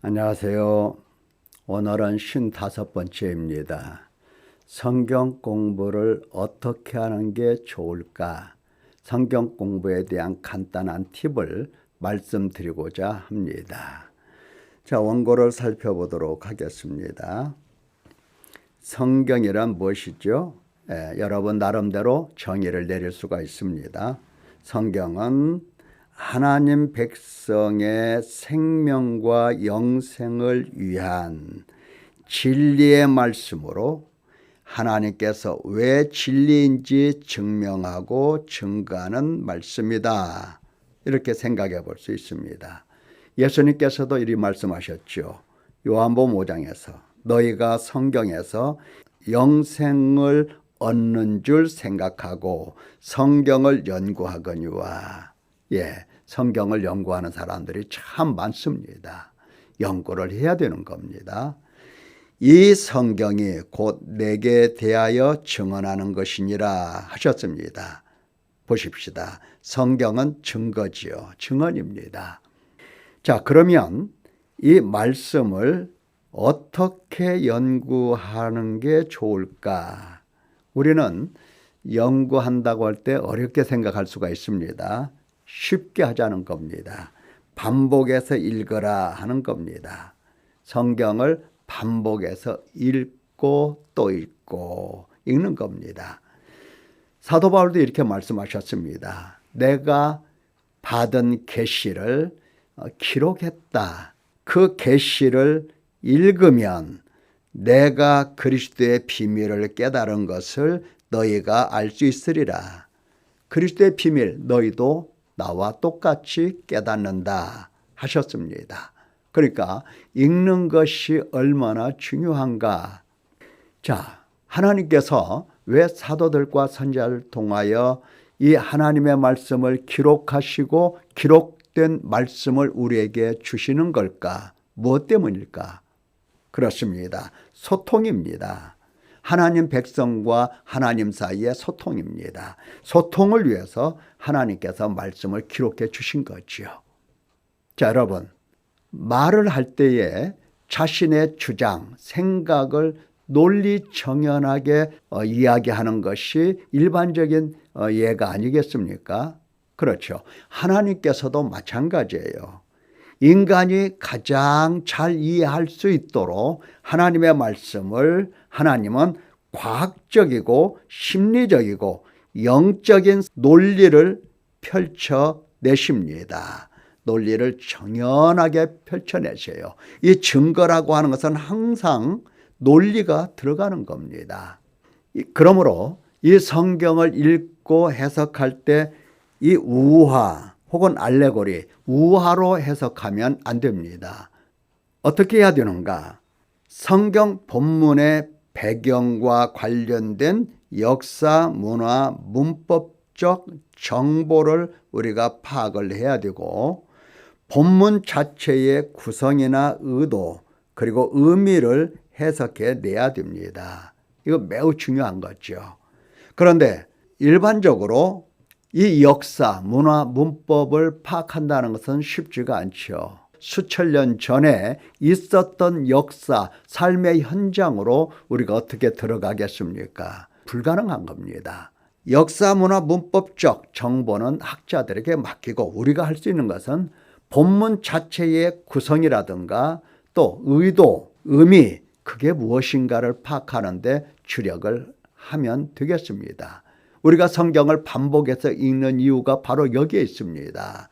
안녕하세요. 오늘은 55번째입니다. 성경 공부를 어떻게 하는 게 좋을까? 성경 공부에 대한 간단한 팁을 말씀드리고자 합니다. 자, 원고를 살펴보도록 하겠습니다. 성경이란 무엇이죠? 여러분 나름대로 정의를 내릴 수가 있습니다. 성경은 하나님 백성의 생명과 영생을 위한 진리의 말씀으로 하나님께서 왜 진리인지 증명하고 증거하는 말씀이다. 이렇게 생각해 볼 수 있습니다. 예수님께서도 이리 말씀하셨죠. 요한복음 5장에서 너희가 성경에서 영생을 얻는 줄 생각하고 성경을 연구하거니와. 성경을 연구하는 사람들이 참 많습니다. 연구를 해야 되는 겁니다. 이 성경이 곧 내게 대하여 증언하는 것이니라 하셨습니다. 보십시다. 성경은 증거지요. 증언입니다. 자, 그러면 이 말씀을 어떻게 연구하는 게 좋을까? 우리는 연구한다고 할 때 어렵게 생각할 수가 있습니다. 쉽게 하자는 겁니다. 반복해서 읽어라 하는 겁니다. 성경을 반복해서 읽고 또 읽고 읽는 겁니다. 사도 바울도 이렇게 말씀하셨습니다. 내가 받은 계시를 기록했다. 그 계시를 읽으면 내가 그리스도의 비밀을 깨달은 것을 너희가 알 수 있으리라. 그리스도의 비밀 너희도 나와 똑같이 깨닫는다 하셨습니다. 그러니까 읽는 것이 얼마나 중요한가. 자, 하나님께서 왜 사도들과 선지자를 통하여 이 하나님의 말씀을 기록하시고 기록된 말씀을 우리에게 주시는 걸까? 무엇 때문일까? 그렇습니다. 소통입니다. 하나님 백성과 하나님 사이의 소통입니다. 소통을 위해서 하나님께서 말씀을 기록해 주신 거지요. 자, 여러분, 말을 할 때에 자신의 주장, 생각을 논리정연하게 이야기하는 것이 일반적인 예가 아니겠습니까? 그렇죠. 하나님께서도 마찬가지예요. 인간이 가장 잘 이해할 수 있도록 하나님의 말씀을 하나님은 과학적이고 심리적이고 영적인 논리를 펼쳐내십니다. 논리를 정연하게 펼쳐내세요. 이 증거라고 하는 것은 항상 논리가 들어가는 겁니다. 그러므로 이 성경을 읽고 해석할 때 이 우화 혹은 알레고리, 우화로 해석하면 안 됩니다. 어떻게 해야 되는가? 성경 본문의 배경과 관련된 역사, 문화, 문법적 정보를 우리가 파악을 해야 되고 본문 자체의 구성이나 의도 그리고 의미를 해석해 내야 됩니다. 이거 매우 중요한 거죠. 그런데 일반적으로 이 역사, 문화, 문법을 파악한다는 것은 쉽지가 않죠. 수천 년 전에 있었던 역사, 삶의 현장으로 우리가 어떻게 들어가겠습니까? 불가능한 겁니다. 역사, 문화, 문법적 정보는 학자들에게 맡기고 우리가 할 수 있는 것은 본문 자체의 구성이라든가 또 의도, 의미, 그게 무엇인가를 파악하는 데 주력을 하면 되겠습니다. 우리가 성경을 반복해서 읽는 이유가 바로 여기에 있습니다.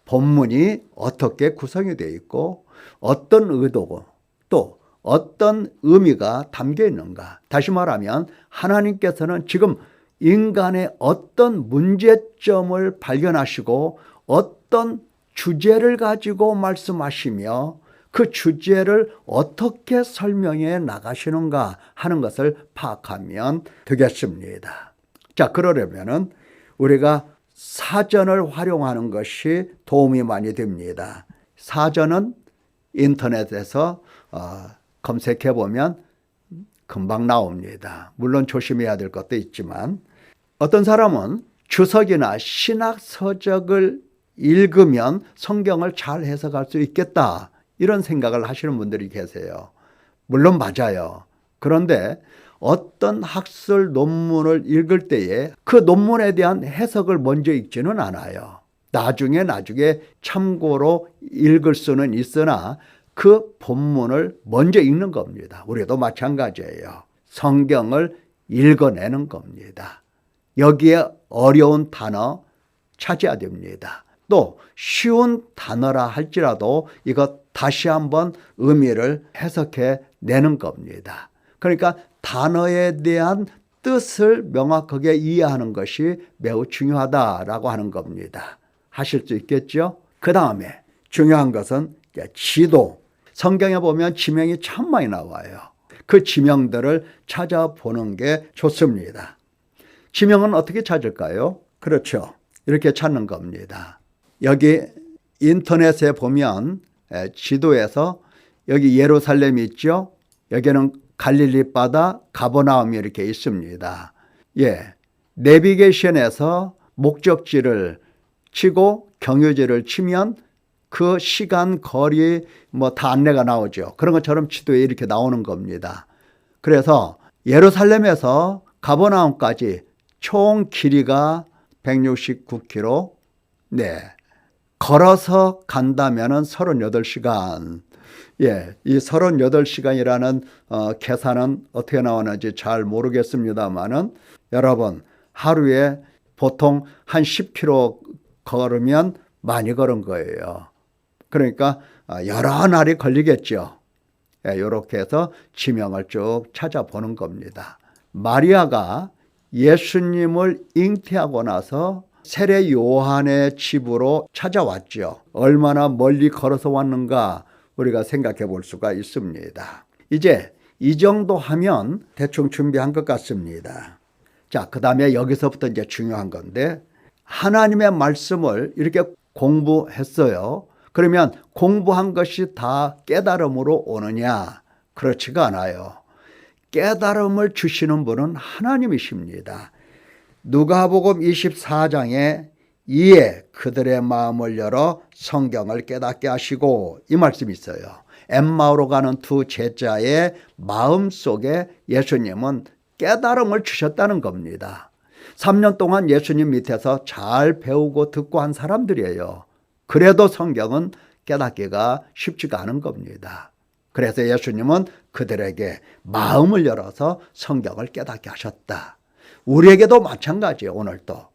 본문이 어떻게 구성이 되어 있고 어떤 의도고 또 어떤 의미가 담겨 있는가. 다시 말하면 하나님께서는 지금 인간의 어떤 문제점을 발견하시고 어떤 주제를 가지고 말씀하시며 그 주제를 어떻게 설명해 나가시는가 하는 것을 파악하면 되겠습니다. 자, 그러려면은 우리가 사전을 활용하는 것이 도움이 많이 됩니다. 사전은 인터넷에서 검색해 보면 금방 나옵니다. 물론 조심해야 될 것도 있지만 어떤 사람은 주석이나 신학 서적을 읽으면 성경을 잘 해석할 수 있겠다 이런 생각을 하시는 분들이 계세요. 물론 맞아요. 그런데 어떤 학술 논문을 읽을 때에 그 논문에 대한 해석을 먼저 읽지는 않아요. 나중에 참고로 읽을 수는 있으나 그 본문을 먼저 읽는 겁니다. 우리도 마찬가지예요. 성경을 읽어내는 겁니다. 여기에 어려운 단어 찾아야 됩니다. 또 쉬운 단어라 할지라도 이거 다시 한번 의미를 해석해 내는 겁니다. 그러니까 단어에 대한 뜻을 명확하게 이해하는 것이 매우 중요하다라고 하는 겁니다. 하실 수 있겠죠? 그 다음에 중요한 것은 지도. 성경에 보면 지명이 참 많이 나와요. 그 지명들을 찾아보는 게 좋습니다. 지명은 어떻게 찾을까요? 그렇죠. 이렇게 찾는 겁니다. 여기 인터넷에 보면 지도에서 여기 예루살렘이 있죠. 여기는 갈릴리 바다 가버나움이 이렇게 있습니다. 내비게이션에서 목적지를 치고 경유지를 치면 그 시간, 거리 다 안내가 나오죠. 그런 것처럼 지도에 이렇게 나오는 겁니다. 그래서 예루살렘에서 가버나움까지 총 길이가 169km. 걸어서 간다면은 38시간. 이 38시간이라는 계산은 어떻게 나오는지 잘 모르겠습니다만은 여러분 하루에 보통 한 10km 걸으면 많이 걸은 거예요. 그러니까 여러 날이 걸리겠죠. 이렇게 해서 지명을 쭉 찾아보는 겁니다. 마리아가 예수님을 잉태하고 나서 세례 요한의 집으로 찾아왔죠. 얼마나 멀리 걸어서 왔는가 우리가 생각해 볼 수가 있습니다. 이제 이 정도 하면 대충 준비한 것 같습니다. 자, 그 다음에 여기서부터 이제 중요한 건데 하나님의 말씀을 이렇게 공부했어요. 그러면 공부한 것이 다 깨달음으로 오느냐? 그렇지가 않아요. 깨달음을 주시는 분은 하나님이십니다. 누가복음 24장에 이에 그들의 마음을 열어 성경을 깨닫게 하시고 이 말씀이 있어요. 엠마오로 가는 두 제자의 마음속에 예수님은 깨달음을 주셨다는 겁니다. 3년 동안 예수님 밑에서 잘 배우고 듣고 한 사람들이에요. 그래도 성경은 깨닫기가 쉽지가 않은 겁니다. 그래서 예수님은 그들에게 마음을 열어서 성경을 깨닫게 하셨다. 우리에게도 마찬가지예요. 오늘도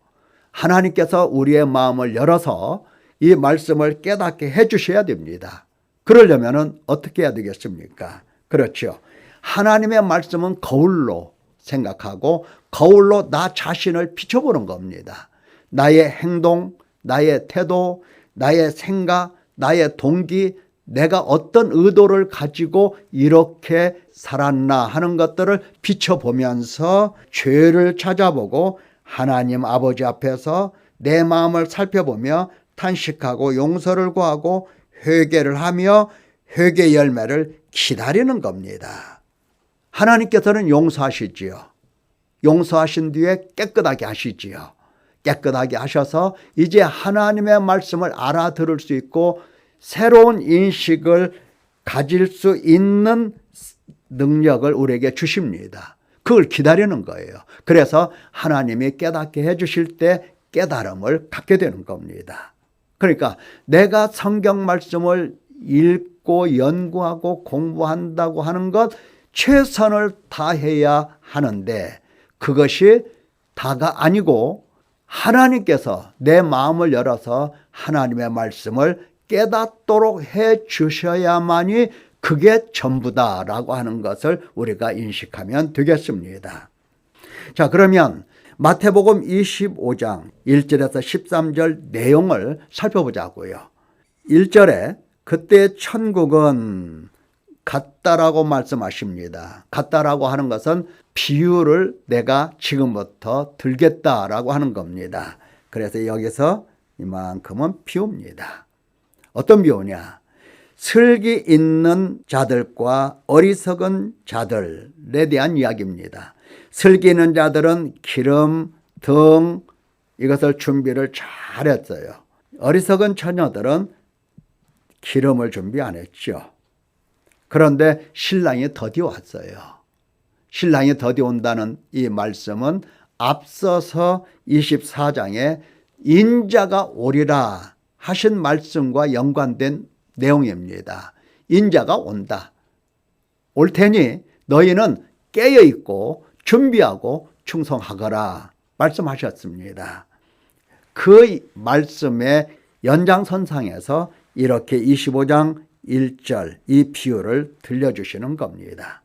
하나님께서 우리의 마음을 열어서 이 말씀을 깨닫게 해주셔야 됩니다. 그러려면 어떻게 해야 되겠습니까? 그렇죠. 하나님의 말씀은 거울로 생각하고 거울로 나 자신을 비춰보는 겁니다. 나의 행동, 나의 태도, 나의 생각, 나의 동기, 내가 어떤 의도를 가지고 이렇게 살았나 하는 것들을 비춰보면서 죄를 찾아보고 하나님 아버지 앞에서 내 마음을 살펴보며 탄식하고 용서를 구하고 회개를 하며 회개 열매를 기다리는 겁니다. 하나님께서는 용서하시지요. 용서하신 뒤에 깨끗하게 하시지요. 깨끗하게 하셔서 이제 하나님의 말씀을 알아들을 수 있고 새로운 인식을 가질 수 있는 능력을 우리에게 주십니다. 그걸 기다리는 거예요. 그래서 하나님이 깨닫게 해주실 때 깨달음을 갖게 되는 겁니다. 그러니까 내가 성경 말씀을 읽고 연구하고 공부한다고 하는 것 최선을 다해야 하는데 그것이 다가 아니고 하나님께서 내 마음을 열어서 하나님의 말씀을 깨닫도록 해 주셔야만이 그게 전부다라고 하는 것을 우리가 인식하면 되겠습니다. 자, 그러면 마태복음 25장 1절에서 13절 내용을 살펴보자고요. 1절에 그때 천국은 같다라고 말씀하십니다. 같다라고 하는 것은 비유를 내가 지금부터 들겠다라고 하는 겁니다. 그래서 여기서 이만큼은 비유입니다. 어떤 비유냐? 슬기 있는 자들과 어리석은 자들에 대한 이야기입니다. 슬기 있는 자들은 기름, 등 이것을 준비를 잘했어요. 어리석은 처녀들은 기름을 준비 안 했죠. 그런데 신랑이 더디 왔어요. 신랑이 더디 온다는 이 말씀은 앞서서 24장에 인자가 오리라 하신 말씀과 연관된 내용입니다. 인자가 온다. 올 테니 너희는 깨어 있고 준비하고 충성하거라 말씀하셨습니다. 그 말씀의 연장선상에서 이렇게 25장 1절 이 비유를 들려주시는 겁니다.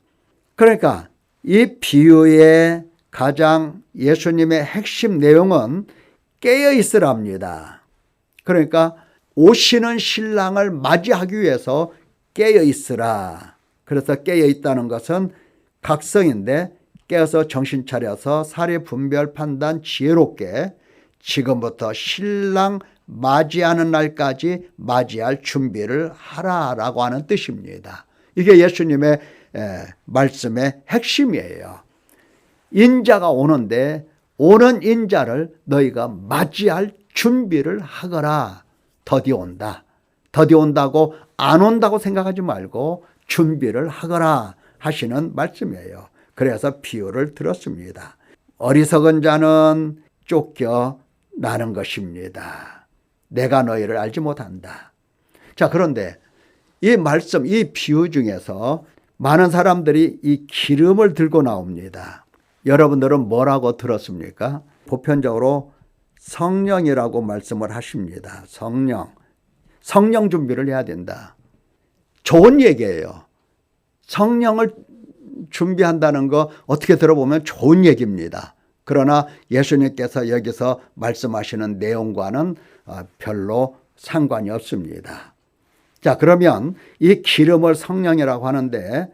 그러니까 이 비유의 가장 예수님의 핵심 내용은 깨어 있으랍니다. 그러니까 오시는 신랑을 맞이하기 위해서 깨어 있으라. 그래서 깨어 있다는 것은 각성인데 깨어서 정신 차려서 사리 분별 판단 지혜롭게 지금부터 신랑 맞이하는 날까지 맞이할 준비를 하라라고 하는 뜻입니다. 이게 예수님의 말씀의 핵심이에요. 인자가 오는데 오는 인자를 너희가 맞이할 준비를 하거라. 더디 온다. 더디 온다고 안 온다고 생각하지 말고 준비를 하거라 하시는 말씀이에요. 그래서 비유를 들었습니다. 어리석은 자는 쫓겨나는 것입니다. 내가 너희를 알지 못한다. 자, 그런데 이 말씀, 이 비유 중에서 많은 사람들이 이 기름을 들고 나옵니다. 여러분들은 뭐라고 들었습니까? 보편적으로 성령이라고 말씀을 하십니다. 성령 준비를 해야 된다. 좋은 얘기예요. 성령을 준비한다는 거 어떻게 들어보면 좋은 얘기입니다. 그러나 예수님께서 여기서 말씀하시는 내용과는 별로 상관이 없습니다. 자, 그러면 이 기름을 성령이라고 하는데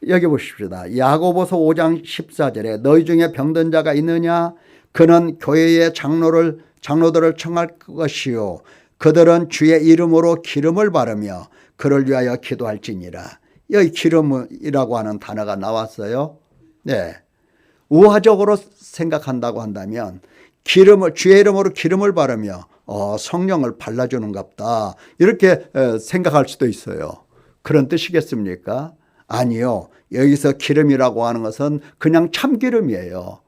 여기 보십시다. 야고보서 5장 14절에 너희 중에 병든 자가 있느냐? 그는 교회의 장로들을 청할 것이요 그들은 주의 이름으로 기름을 바르며 그를 위하여 기도할지니라. 여기 기름이라고 하는 단어가 나왔어요. 네. 우화적으로 생각한다고 한다면 주의 이름으로 기름을 바르며 성령을 발라주는갑다 이렇게 생각할 수도 있어요. 그런 뜻이겠습니까? 아니요. 여기서 기름이라고 하는 것은 그냥 참기름이에요.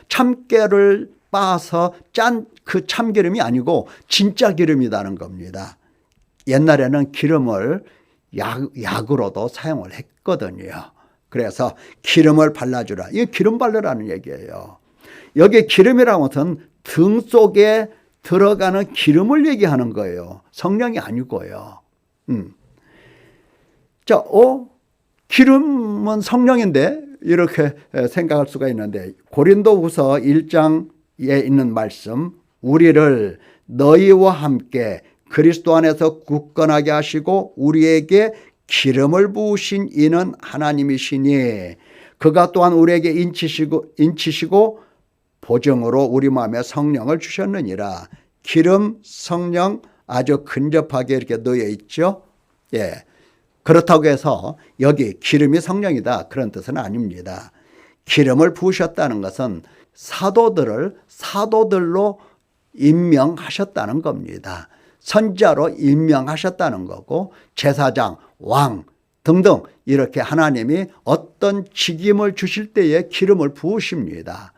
참깨를 빻아서 짠 그 참기름이 아니고 진짜 기름이라는 겁니다. 옛날에는 기름을 약으로도 사용을 했거든요. 그래서 기름을 발라주라. 이게 기름 바르라는 얘기예요. 여기 기름이라는 것은 등 속에 들어가는 기름을 얘기하는 거예요. 성령이 아니고요. 자, 기름은 성령인데 이렇게 생각할 수가 있는데 고린도후서 1장에 있는 말씀 우리를 너희와 함께 그리스도 안에서 굳건하게 하시고 우리에게 기름을 부으신 이는 하나님이시니 그가 또한 우리에게 인치시고 보증으로 우리 마음에 성령을 주셨느니라. 기름, 성령 아주 근접하게 이렇게 놓여 있죠. 예. 그렇다고 해서 여기 기름이 성령이다 그런 뜻은 아닙니다. 기름을 부으셨다는 것은 사도들을 사도들로 임명하셨다는 겁니다. 선지자로 임명하셨다는 거고 제사장, 왕 등등 이렇게 하나님이 어떤 직임을 주실 때에 기름을 부으십니다.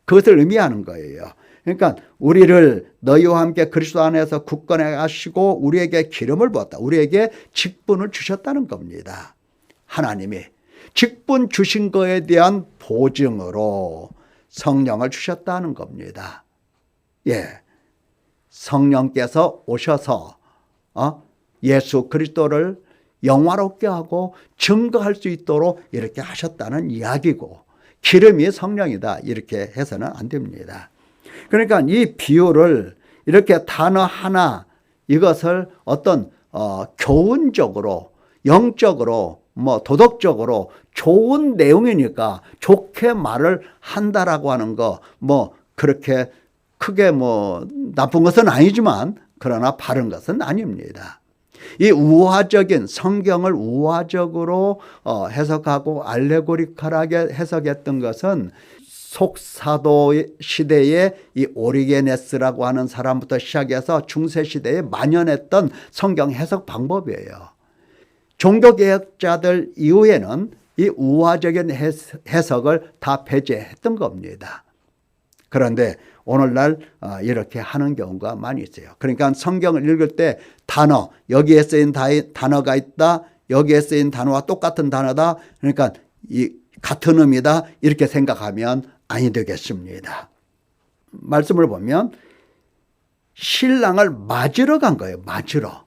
그것을 의미하는 거예요. 그러니까 우리를 너희와 함께 그리스도 안에서 굳건하게 하시고 우리에게 기름을 부었다. 우리에게 직분을 주셨다는 겁니다. 하나님이 직분 주신 거에 대한 보증으로 성령을 주셨다는 겁니다. 예, 성령께서 오셔서 예수 그리스도를 영화롭게 하고 증거할 수 있도록 이렇게 하셨다는 이야기고 기름이 성령이다 이렇게 해서는 안 됩니다. 그러니까 이 비유를 이렇게 단어 하나 이것을 어떤 교훈적으로 영적으로 도덕적으로 좋은 내용이니까 좋게 말을 한다라고 하는 거 그렇게 크게 나쁜 것은 아니지만 그러나 바른 것은 아닙니다. 이 우화적인 성경을 우화적으로 해석하고 알레고리컬하게 해석했던 것은 속사도 시대에 이 오리게네스라고 하는 사람부터 시작해서 중세 시대에 만연했던 성경 해석 방법이에요. 종교개혁자들 이후에는 이 우화적인 해석을 다 배제했던 겁니다. 그런데 오늘날 이렇게 하는 경우가 많이 있어요. 그러니까 성경을 읽을 때 단어, 여기에 쓰인 단어가 있다, 여기에 쓰인 단어와 똑같은 단어다, 그러니까 이 같은 의미다, 이렇게 생각하면 아니 되겠습니다. 말씀을 보면 신랑을 맞으러 간 거예요. 맞으러.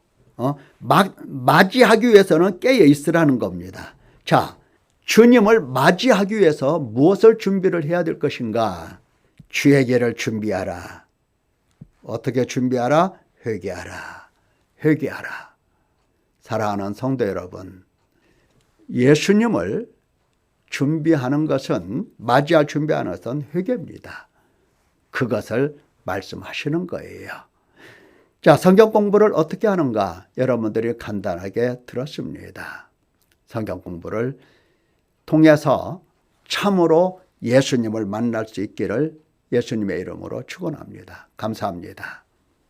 맞이하기 위해서는 깨어 있으라는 겁니다. 자, 주님을 맞이하기 위해서 무엇을 준비를 해야 될 것인가? 주의계를 준비하라. 어떻게 준비하라? 회개하라. 회개하라. 사랑하는 성도 여러분, 예수님을 준비하는 것은, 맞이할 준비하는 것은 회개입니다. 그것을 말씀하시는 거예요. 자, 성경 공부를 어떻게 하는가? 여러분들이 간단하게 들었습니다. 성경 공부를 통해서 참으로 예수님을 만날 수 있기를 예수님의 이름으로 축원합니다. 감사합니다.